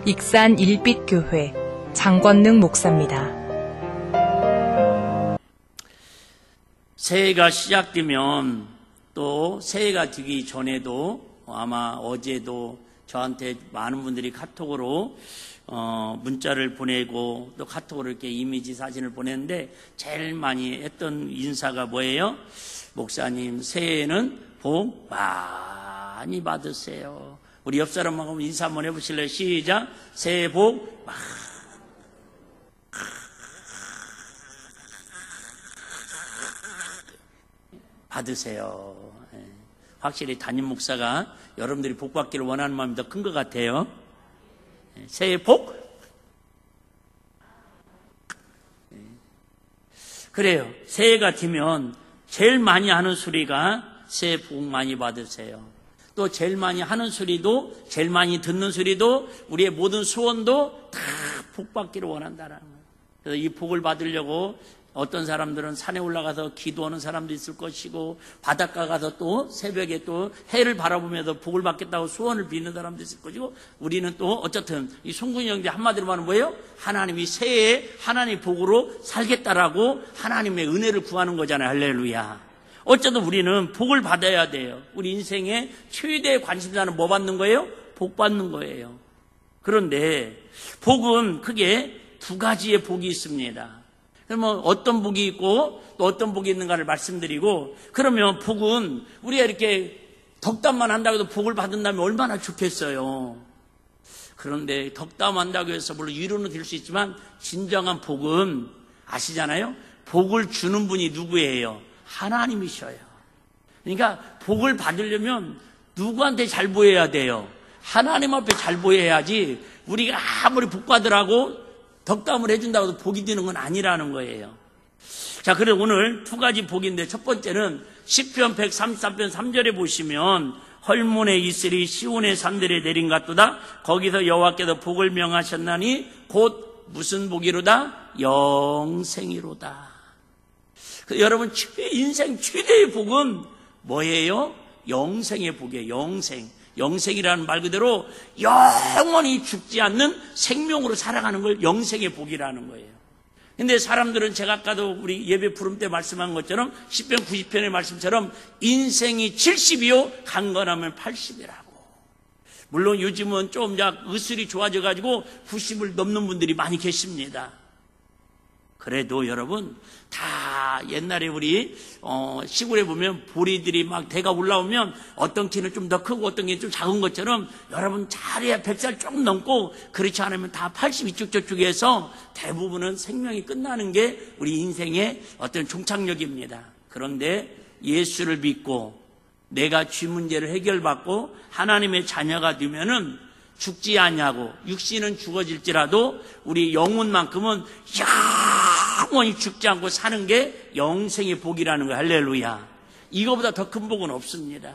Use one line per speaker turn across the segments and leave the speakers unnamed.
익산 일빛교회 장권능 목사입니다.
새해가 시작되면 또 새해가 되기 전에도 아마 어제도 저한테 많은 분들이 카톡으로 문자를 보내고 또 카톡으로 이렇게 이미지 사진을 보냈는데 제일 많이 했던 인사가 뭐예요? 목사님 새해에는 복 많이 받으세요. 우리 옆 사람하고 인사 한번 해보실래요? 시작. 새해 복 많이 받으세요. 확실히 담임 목사가 여러분들이 복 받기를 원하는 마음이 더 큰 것 같아요. 새해 복? 그래요. 새해가 되면 제일 많이 하는 소리가 새해 복 많이 받으세요. 또 제일 많이 하는 소리도, 제일 많이 듣는 소리도, 우리의 모든 소원도 다 복 받기를 원한다는 거예요. 그래서 이 복을 받으려고 어떤 사람들은 산에 올라가서 기도하는 사람도 있을 것이고, 바닷가 가서 또 새벽에 또 해를 바라보면서 복을 받겠다고 소원을 비는 사람도 있을 것이고, 우리는 또 어쨌든 이 송근이 형제 한마디로 말하면 뭐예요? 하나님이 새해에 하나님 복으로 살겠다라고 하나님의 은혜를 구하는 거잖아요. 할렐루야. 어쨌든 우리는 복을 받아야 돼요. 우리 인생의 최대의 관심사는 뭐 받는 거예요? 복 받는 거예요. 그런데 복은 크게 두 가지의 복이 있습니다. 그러면 어떤 복이 있고 또 어떤 복이 있는가를 말씀드리고, 그러면 복은 우리가 이렇게 덕담만 한다고 해도 복을 받는다면 얼마나 좋겠어요. 그런데 덕담한다고 해서 물론 위로는 될 수 있지만 진정한 복은 아시잖아요. 복을 주는 분이 누구예요? 하나님이셔요. 그러니까 복을 받으려면 누구한테 잘 보여야 돼요? 하나님 앞에 잘 보여야지. 우리가 아무리 복 받으라고 덕담을 해준다고 해도 복이 되는 건 아니라는 거예요. 자, 그래 오늘 두 가지 복인데, 첫 번째는 시편 133편 3절에 보시면 헐몬에 이슬이 시온의 산들에 내린 같도다. 거기서 여호와께서 복을 명하셨나니 곧 무슨 복이로다? 영생이로다. 여러분, 인생 최대의 복은 뭐예요? 영생의 복이에요. 영생. 영생이라는 말 그대로 영원히 죽지 않는 생명으로 살아가는 걸 영생의 복이라는 거예요. 근데 사람들은 제가 아까도 우리 예배 부름 때 말씀한 것처럼 10편 90편의 말씀처럼 인생이 70이요 강건하면 80이라고. 물론 요즘은 좀 의술이 좋아져 가지고 90을 넘는 분들이 많이 계십니다. 그래도 여러분, 다 옛날에 우리 시골에 보면 보리들이 막 대가 올라오면 어떤 키는 좀 더 크고 어떤 키는 좀 작은 것처럼, 여러분 잘해야 100살 조금 넘고, 그렇지 않으면 다 80 이쪽 저쪽에서 대부분은 생명이 끝나는 게 우리 인생의 어떤 종착역입니다. 그런데 예수를 믿고 내가 죄 문제를 해결받고 하나님의 자녀가 되면은 죽지 아니하고, 육신은 죽어질지라도 우리 영혼만큼은 영원히 죽지 않고 사는 게 영생의 복이라는 거예요. 할렐루야. 이거보다 더 큰 복은 없습니다.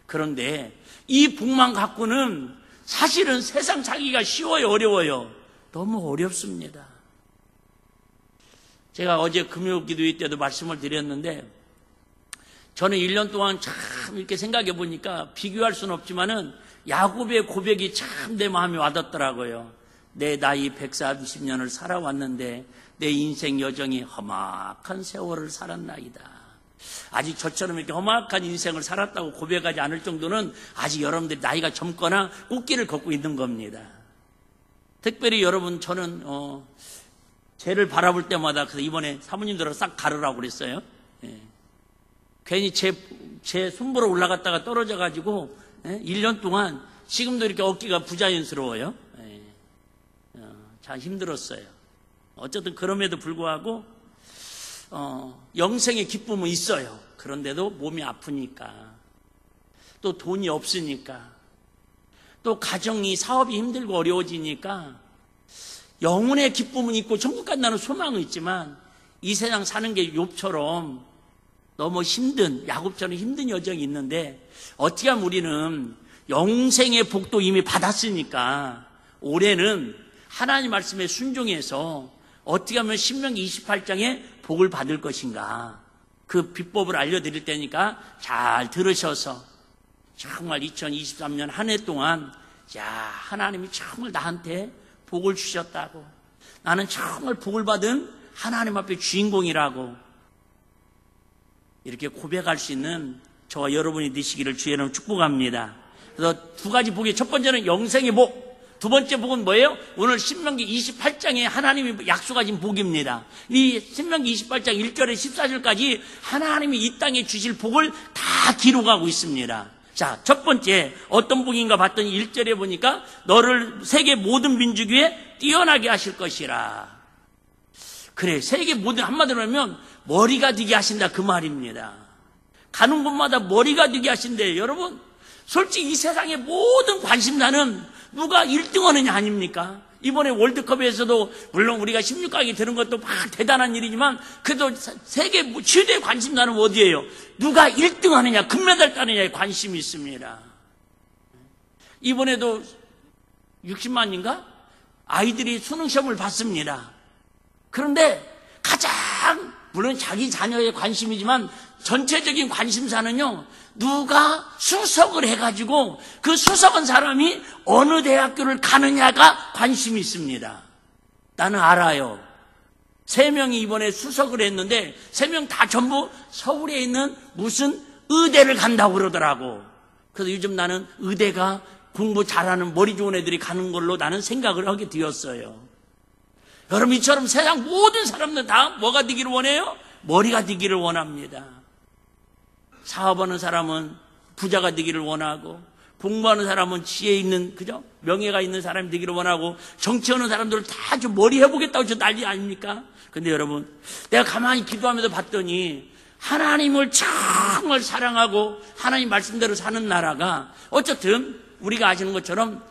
그런데 이 복만 갖고는 사실은 세상 살기가 쉬워요, 어려워요? 너무 어렵습니다. 제가 어제 금요 기도회 때도 말씀을 드렸는데, 저는 1년 동안 참 이렇게 생각해 보니까 비교할 수는 없지만은 야곱의 고백이 참 내 마음에 와닿더라고요. 내 나이 130년을 살아왔는데 내 인생 여정이 험악한 세월을 살았나이다. 아직 저처럼 이렇게 험악한 인생을 살았다고 고백하지 않을 정도는 아직 여러분들이 나이가 젊거나 꽃길을 걷고 있는 겁니다. 특별히 여러분, 저는 쟤를 바라볼 때마다, 그래서 이번에 사모님들하고 싹 가르라고 그랬어요. 예. 괜히 제 손보러 올라갔다가 떨어져가지고 1년 동안 지금도 이렇게 어깨가 부자연스러워요. 참 힘들었어요. 어쨌든 그럼에도 불구하고 영생의 기쁨은 있어요. 그런데도 몸이 아프니까, 또 돈이 없으니까, 또 가정이 사업이 힘들고 어려워지니까 영혼의 기쁨은 있고 천국 간다는 소망은 있지만 이 세상 사는 게 욥처럼 너무 힘든, 야곱처럼 힘든 여정이 있는데, 어떻게 하면 우리는 영생의 복도 이미 받았으니까 올해는 하나님 말씀에 순종해서 어떻게 하면 신명기 28장에 복을 받을 것인가, 그 비법을 알려드릴 테니까 잘 들으셔서 정말 2023년 한 해 동안 야, 하나님이 정말 나한테 복을 주셨다고. 나는 정말 복을 받은 하나님 앞에 주인공이라고. 이렇게 고백할 수 있는 저와 여러분이 되시기를 주의 이름으로 축복합니다. 그래서 두 가지 복이, 첫 번째는 영생의 복, 두 번째 복은 뭐예요? 오늘 신명기 28장에 하나님이 약속하신 복입니다. 이 신명기 28장 1절에 14절까지 하나님이 이 땅에 주실 복을 다 기록하고 있습니다. 자, 첫 번째 어떤 복인가 봤더니 1절에 보니까 너를 세계 모든 민족 위에 뛰어나게 하실 것이라. 그래, 세계 모든, 한마디로 하면 머리가 되게 하신다 그 말입니다. 가는 곳마다 머리가 되게 하신대요. 여러분, 솔직히 이 세상의 모든 관심사는 누가 1등 하느냐 아닙니까? 이번에 월드컵에서도 물론 우리가 16강에 드는 것도 막 대단한 일이지만 그래도 세계 최대 관심사는 어디예요? 누가 1등 하느냐, 금메달 따느냐에 관심이 있습니다. 이번에도 60만인가? 아이들이 수능 시험을 봤습니다. 그런데 가장, 물론 자기 자녀의 관심이지만 전체적인 관심사는요, 누가 수석을 해가지고 그 수석한 사람이 어느 대학교를 가느냐가 관심이 있습니다. 나는 알아요. 3명이 이번에 수석을 했는데 3명 다 전부 서울에 있는 무슨 의대를 간다고 그러더라고. 그래서 요즘 나는 의대가 공부 잘하는 머리 좋은 애들이 가는 걸로 나는 생각을 하게 되었어요. 여러분, 이처럼 세상 모든 사람들 다 뭐가 되기를 원해요? 머리가 되기를 원합니다. 사업하는 사람은 부자가 되기를 원하고, 공부하는 사람은 지혜 있는, 그죠? 명예가 있는 사람이 되기를 원하고, 정치하는 사람들을 다 좀 머리 해보겠다고 저 난리 아닙니까? 근데 여러분, 내가 가만히 기도하면서 봤더니 하나님을 정말 사랑하고 하나님 말씀대로 사는 나라가, 어쨌든 우리가 아시는 것처럼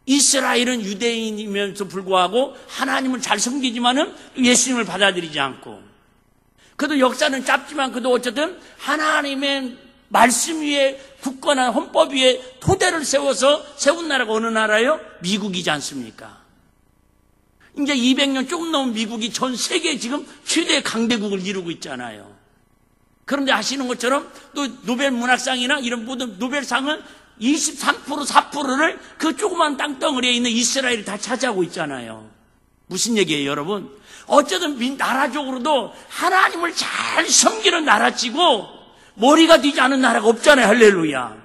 이스라엘은 유대인이면서 불구하고 하나님을 잘 섬기지만은 예수님을 받아들이지 않고, 그래도 역사는 짧지만 그래도 어쨌든 하나님의 말씀 위에 굳건한 헌법 위에 토대를 세워서 세운 나라가 어느 나라예요? 미국이지 않습니까? 이제 200년 조금 넘은 미국이 전 세계에 지금 최대 강대국을 이루고 있잖아요. 그런데 아시는 것처럼 또 노벨 문학상이나 이런 모든 노벨상을 23%, 4%를 그 조그만 땅덩어리에 있는 이스라엘이 다 차지하고 있잖아요. 무슨 얘기예요, 여러분? 어쨌든 나라적으로도 하나님을 잘 섬기는 나라치고 머리가 되지 않은 나라가 없잖아요. 할렐루야.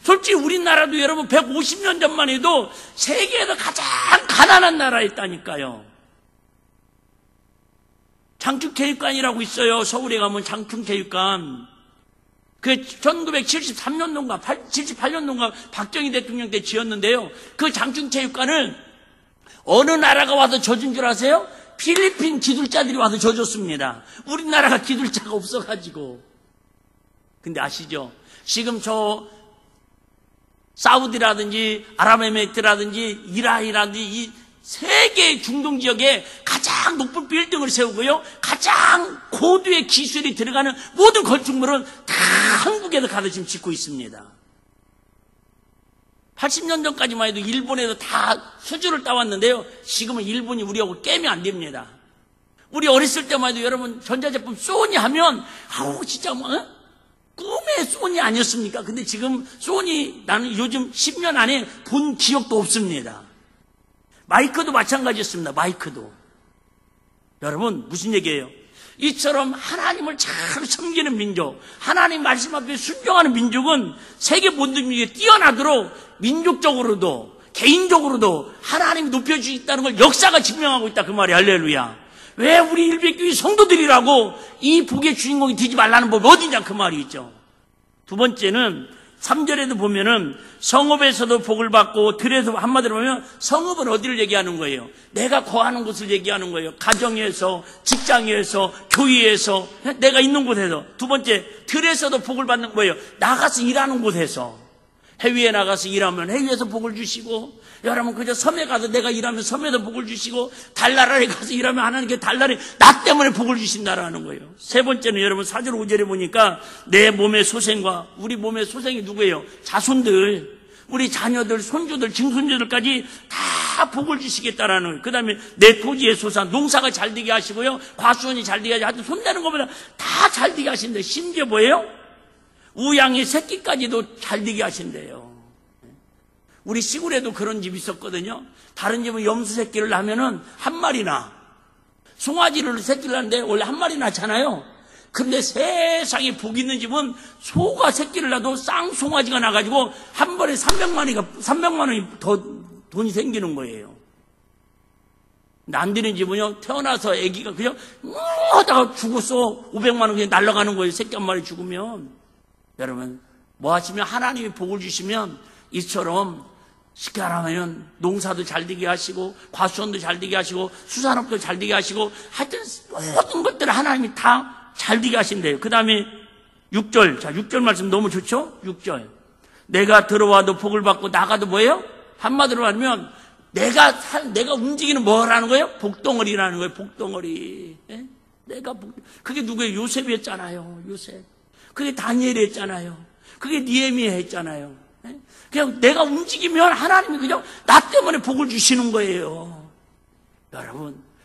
솔직히 우리나라도 여러분 150년 전만 해도 세계에서 가장 가난한 나라였다니까요. 장충체육관이라고 있어요. 서울에 가면 장충체육관. 그 1973년도인가 78년도인가 박정희 대통령 때 지었는데요. 그 장충체육관을 어느 나라가 와서 져준 줄 아세요? 필리핀 기술자들이 와서 져줬습니다. 우리나라가 기술자가 없어가지고. 근데 아시죠? 지금 저 사우디라든지 아랍에미리트라든지 이란이라든지 이 세계 중동 지역에 가장 높은 빌딩을 세우고요, 가장 고도의 기술이 들어가는 모든 건축물은 다 한국에서 가서 지금 짓고 있습니다. 80년 전까지만 해도 일본에서 다 수주를 따왔는데요, 지금은 일본이 우리하고 게임이 안 됩니다. 우리 어렸을 때만 해도 여러분 전자제품 소니 하면 아우 진짜 뭐 꿈의 소니 아니었습니까? 근데 지금 소니 나는 요즘 10년 안에 본 기억도 없습니다. 마이크도 마찬가지였습니다. 마이크도. 여러분 무슨 얘기예요? 이처럼 하나님을 잘 섬기는 민족, 하나님 말씀 앞에 순종하는 민족은 세계 모든 민족에 뛰어나도록 민족적으로도 개인적으로도 하나님이 높여주시다는 걸 역사가 증명하고 있다 그 말이야. 할렐루야. 왜 우리 일백교회 성도들이라고 이 복의 주인공이 되지 말라는 법이 어디냐 그 말이 있죠. 두 번째는 3절에도 보면은 성읍에서도 복을 받고 들에서, 한마디로 보면 성읍은 어디를 얘기하는 거예요? 내가 거하는 곳을 얘기하는 거예요. 가정에서, 직장에서, 교회에서, 내가 있는 곳에서. 두 번째, 들에서도 복을 받는 거예요. 나가서 일하는 곳에서. 해외에 나가서 일하면 해외에서 복을 주시고, 여러분 그저 섬에 가서 내가 일하면 섬에서 복을 주시고, 달나라에 가서 일하면 하나님께 달나라에 나 때문에 복을 주신다라는 거예요. 세 번째는 여러분 4절 5절에 보니까 내 몸의 소생과, 우리 몸의 소생이 누구예요? 자손들, 우리 자녀들, 손주들, 증손주들까지 다 복을 주시겠다라는 거예요. 그 다음에 내 토지의 소산, 농사가 잘 되게 하시고요, 과수원이 잘 되게 하시고, 손대는 것보다 다 잘 되게 하신대. 심지어 뭐예요? 우양의 새끼까지도 잘 되게 하신대요. 우리 시골에도 그런 집이 있었거든요. 다른 집은 염소 새끼를 낳으면은 한 마리 나. 송아지를 새끼를 낳는데 원래 한 마리 낳잖아요. 근데 세상에 복 있는 집은 소가 새끼를 낳아도 쌍송아지가 나가지고 한 번에 300만 원이 더 돈이 생기는 거예요. 근데 안 되는 집은요, 태어나서 아기가 그냥 하다가 죽었어. 500만 원 그냥 날아가는 거예요. 새끼 한 마리 죽으면. 여러분, 뭐 하시면 하나님이 복을 주시면 이처럼 쉽게 말하면 농사도 잘 되게 하시고 과수원도 잘 되게 하시고 수산업도 잘 되게 하시고 하여튼 모든 것들을 하나님이 다 잘 되게 하신대요. 그 다음에 6절. 자, 6절 말씀 너무 좋죠? 6절. 내가 들어와도 복을 받고 나가도 뭐예요? 한마디로 말하면 내가 움직이는 뭐라는 거예요? 복덩어리라는 거예요. 복덩어리. 예? 그게 누구예요? 요셉이었잖아요. 요셉. 그게 다니엘이 했잖아요. 그게 니에미야 했잖아요. 예? 그냥 내가 움직이면 하나님이 그냥 나 때문에 복을 주시는 거예요.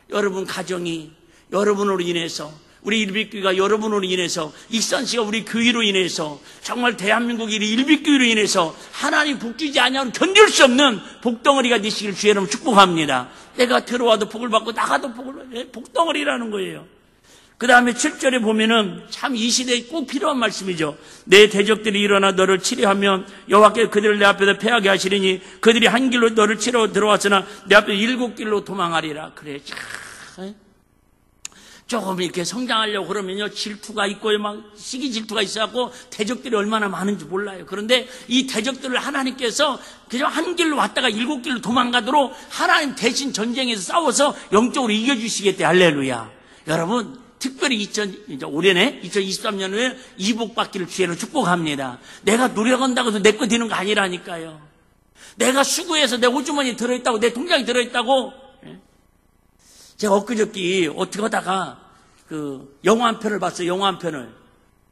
여러분 가정이 여러분으로 인해서 우리 일빛교회가 여러분으로 인해서 익산시가 우리 교회로 인해서 정말 대한민국이 일빛교회로 인해서 하나님 복 주지 아니하면 견딜 수 없는 복덩어리가 되시길 주의 이름으로 축복합니다. 내가 들어와도 복을 받고 나가도 복덩어리라는 거예요. 그 다음에 7절에 보면은 참 이 시대에 꼭 필요한 말씀이죠. 내 대적들이 일어나 너를 치려하면 여호와께서 그들을 내 앞에서 패하게 하시리니 그들이 한 길로 너를 치러 들어왔으나 내 앞에 7길로 도망하리라. 그래, 참 조금 이렇게 성장하려고 그러면요, 질투가 있고요, 막 시기 질투가 있어갖고 대적들이 얼마나 많은지 몰라요. 그런데 이 대적들을 하나님께서 그냥 한 길로 왔다가 7길로 도망가도록 하나님 대신 전쟁에서 싸워서 영적으로 이겨주시겠대. 할렐루야. 여러분, 특별히 올해네 2023년에 이복 받기를 주의로 축복합니다. 내가 노력한다고 해서 내 거 되는 거 아니라니까요. 내가 수고해서 내 호주머니에 들어있다고, 내 통장에 들어있다고. 제가 엊그저께 어떻게 하다가 영화 한 편을 봤어요. 영화 한 편을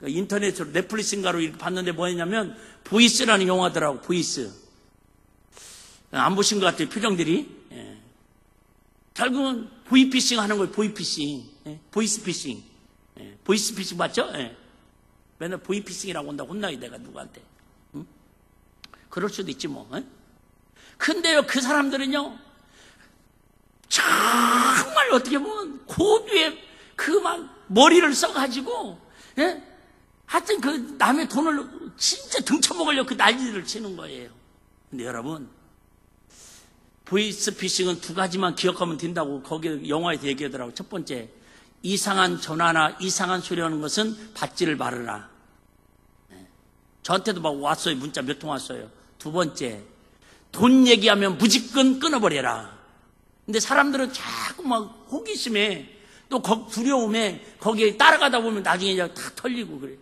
인터넷으로 넷플릭스인가로 이렇게 봤는데 뭐였냐면 보이스라는 영화더라고. 보이스. 안 보신 것 같아요. 표정들이. 예. 결국은 보이피싱 하는 거예요. 보이피싱. 예. 보이스피싱. 예. 보이스피싱 맞죠? 예. 맨날 보이피싱이라고 한다고 혼나요. 내가 누구한테. 응? 그럴 수도 있지 뭐. 예? 근데요, 그 사람들은요, 정말 어떻게 보면 고도의 막 머리를 써가지고, 예? 하여튼 그 남의 돈을 진짜 등쳐먹으려고 그 난리를 치는 거예요. 근데 여러분, 보이스피싱은 2가지만 기억하면 된다고 거기 영화에서 얘기하더라고요. 첫 번째, 이상한 전화나 이상한 소리 하는 것은 받지를 말아라. 예. 저한테도 막 왔어요. 문자 몇 통 왔어요. 2번째, 돈 얘기하면 무조건 끊어버려라. 근데 사람들은 자꾸 막 호기심에 또 두려움에 거기에 따라가다 보면 나중에 이제 다 털리고 그래요.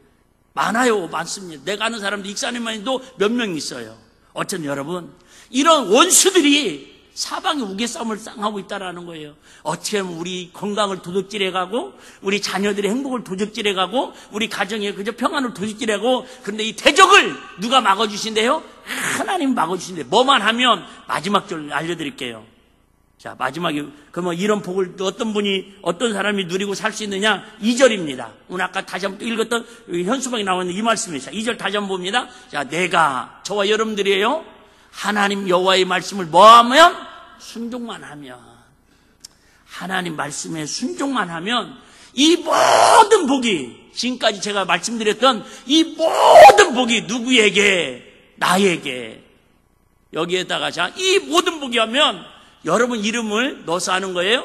많습니다. 내가 아는 사람도 익산에만 해도 몇 명 있어요. 어쨌든 여러분, 이런 원수들이 사방에 우겨싸움을 하고 있다라는 거예요. 어떻게 하면 우리 건강을 도둑질해가고 우리 자녀들의 행복을 도둑질해가고 우리 가정의 그저 평안을 도둑질해가고, 그런데 이 대적을 누가 막아주신대요? 하나님 막아주신대요. 뭐만 하면 마지막 절 알려드릴게요. 자, 마지막에, 그러면 이런 복을 어떤 사람이 누리고 살 수 있느냐? 2절입니다. 오늘 아까 다시 한번 읽었던 현수막에 나오는 이 말씀입니다. 2절 다시 한번 봅니다. 자, 내가, 저와 여러분들이에요. 하나님 여호와의 말씀을 뭐하면? 순종만 하면. 하나님 말씀에 순종만 하면 이 모든 복이, 지금까지 제가 말씀드렸던 이 모든 복이 누구에게? 나에게. 여기에다가 자, 이 모든 복이 하면 여러분 이름을 넣어서 하는 거예요.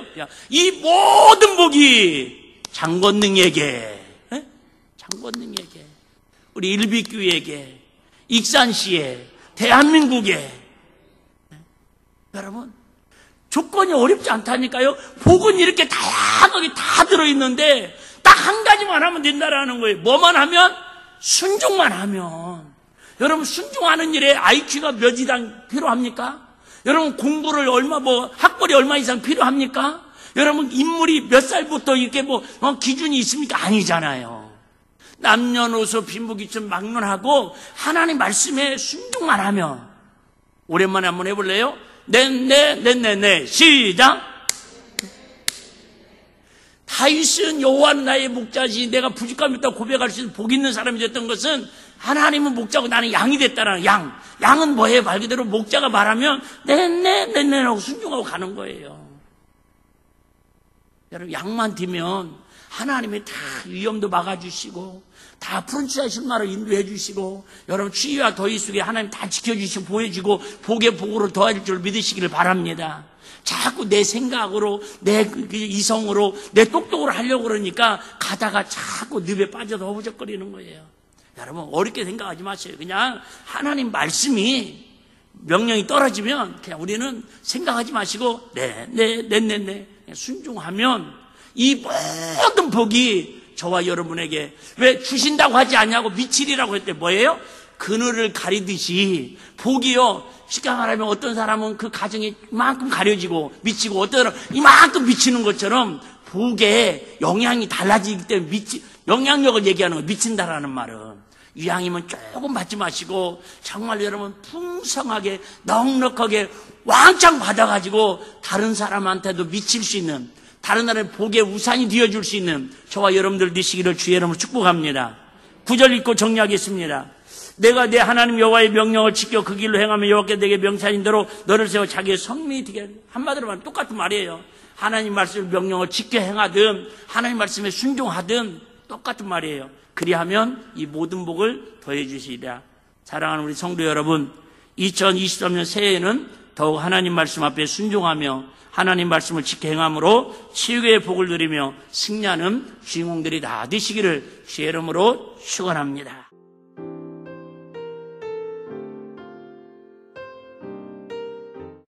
이 모든 복이 장건능에게, 장건능에게, 우리 일빛교회에게, 익산시에, 대한민국에. 여러분, 조건이 어렵지 않다니까요. 복은 이렇게 다양하게 다 들어있는데 딱 한 가지만 하면 된다라는 거예요. 뭐만 하면? 순종만 하면. 여러분, 순종하는 일에 IQ가 몇 이상 필요합니까? 여러분, 공부를 학벌이 얼마 이상 필요합니까? 여러분, 인물이 몇 살부터 이렇게 기준이 있습니까? 아니잖아요. 남녀노소 빈부귀천 막론하고 하나님 말씀에 순종만 하면. 오랜만에 한번 해볼래요? 네. 시작! 다윗은 여호와는 나의 목자지 내가 부족함이 있다고 고백할 수 있는 복 있는 사람이 됐던 것은 하나님은 목자고 나는 양이 됐다라는 양. 양은 뭐예요? 말 그대로 목자가 말하면 네네 하고 순종하고 가는 거예요. 여러분, 양만 뒤면 하나님이 다 위험도 막아주시고 다 푸른 치자 실마를 인도해 주시고 여러분 추위와 더위 속에 하나님 다 지켜주시고 보여주고 복의 복으로 더할 줄 믿으시기를 바랍니다. 자꾸 내 생각으로 내 이성으로 내 똑똑으로 하려고 그러니까 가다가 자꾸 늪에 빠져서 허우적거리는 거예요. 여러분 어렵게 생각하지 마세요. 그냥 하나님 말씀이 명령이 떨어지면 그냥 우리는 생각하지 마시고 네 순종하면 이 모든 복이 저와 여러분에게 왜 주신다고 하지 않냐고 미칠이라고 했대. 뭐예요? 그늘을 가리듯이 복이요. 쉽게 말하면 어떤 사람은 그 가정이 이만큼 가려지고 미치고 어떤 사람은 이만큼 미치는 것처럼 복에 영향이 달라지기 때문에 영향력을 얘기하는 거예요. 미친다라는 말은. 이왕이면 조금 받지 마시고 정말 여러분 풍성하게 넉넉하게 왕창 받아가지고 다른 사람한테도 미칠 수 있는 다른 나라의 복의 우산이 되어줄 수 있는 저와 여러분들 되시기를 주의 이름으로 축복합니다. 9절 읽고 정리하겠습니다. 내가 내 하나님 여호와의 명령을 지켜 그 길로 행하며 여호와께 내게 명사인 대로 너를 세워 자기의 성민이 되게 한마디로 말하면 똑같은 말이에요. 하나님 말씀을 명령을 지켜 행하든 하나님 말씀에 순종하든 똑같은 말이에요. 그리하면 이 모든 복을 더해 주시리라. 사랑하는 우리 성도 여러분, 2023년 새해에는 더욱 하나님 말씀 앞에 순종하며 하나님 말씀을 지켜 행함으로 치유의 복을 누리며 승리하는 주인공들이 다 되시기를 주의 이름으로 축원합니다.